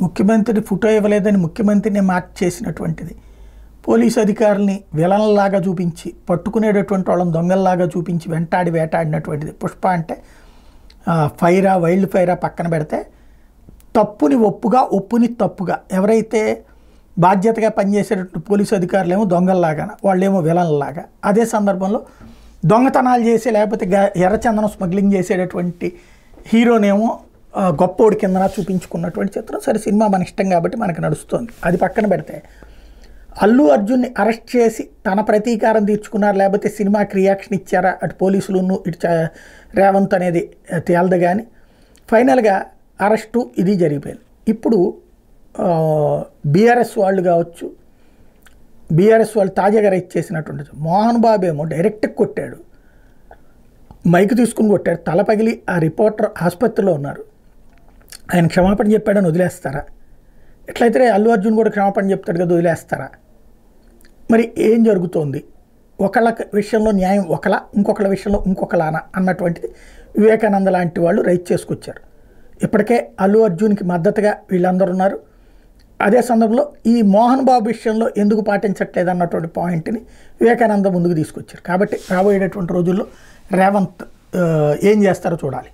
ముఖ్యమంత్రి ఫోటో ఇవ్వలేదని ముఖ్యమంత్రిని మార్చేసినటువంటిది. పోలీసు అధికారుల్ని విలన్లాగా చూపించి పట్టుకునేటటువంటి వాళ్ళని దొంగల్లాగా చూపించి వెంటాడి వేటాడినటువంటిది. పుష్ప అంటే ఫైరా, వైల్డ్ ఫైరా పక్కన పెడితే తప్పుని ఒప్పుగా, ఒప్పుని తప్పుగా ఎవరైతే బాధ్యతగా పనిచేసేటటువంటి పోలీసు అధికారులేమో దొంగల్లాగా, వాళ్ళేమో విలన్లాగా. అదే సందర్భంలో దొంగతనాలు చేసి లేకపోతే ఎర్రచందనం స్మగ్లింగ్ చేసేటటువంటి హీరోనేమో గొప్పోడి కిందన చూపించుకున్నటువంటి చిత్రం. సరే, సినిమా మన ఇష్టం కాబట్టి మనకు నడుస్తుంది. అది పక్కన పెడితే అల్లు అర్జున్ని అరెస్ట్ చేసి తన ప్రతీకారం తీర్చుకున్నారు, లేకపోతే సినిమాకి రియాక్షన్ ఇచ్చారా అటు పోలీసులను ఇటు రేవంత్ అనేది తేలదు. కానీ ఫైనల్గా అరెస్టు ఇది జరిగిపోయింది. ఇప్పుడు బీఆర్ఎస్ వాళ్ళు కావచ్చు, బీఆర్ఎస్ వాళ్ళు తాజాగా రైట్ చేసినటువంటి మోహన్ బాబు ఏమో డైరెక్ట్గా కొట్టాడు, మైక్ తీసుకుని కొట్టాడు, తల పగిలి ఆ రిపోర్టర్ ఆసుపత్రిలో ఉన్నారు. ఆయన క్షమాపణ చెప్పాడని వదిలేస్తారా? ఎట్లయితే అల్లు అర్జున్ కూడా క్షమాపణ చెప్తాడు కదా, వదిలేస్తారా? మరి ఏం జరుగుతోంది? ఒకళ్ళ విషయంలో న్యాయం ఒకలా, ఇంకొకళ్ళ విషయంలో ఇంకొకలానా అన్నటువంటిది వివేకానంద లాంటి వాళ్ళు రైట్ చేసుకొచ్చారు. ఇప్పటికే అల్లు అర్జున్కి మద్దతుగా వీళ్ళందరూ ఉన్నారు. అదే సందర్భంలో ఈ మోహన్ బాబు విషయంలో ఎందుకు పాటించట్లేదు అన్నటువంటి పాయింట్ని వివేకానంద ముందుకు తీసుకొచ్చారు. కాబట్టి రాబోయేటటువంటి రోజుల్లో రేవంత్ ఏం చేస్తారో చూడాలి.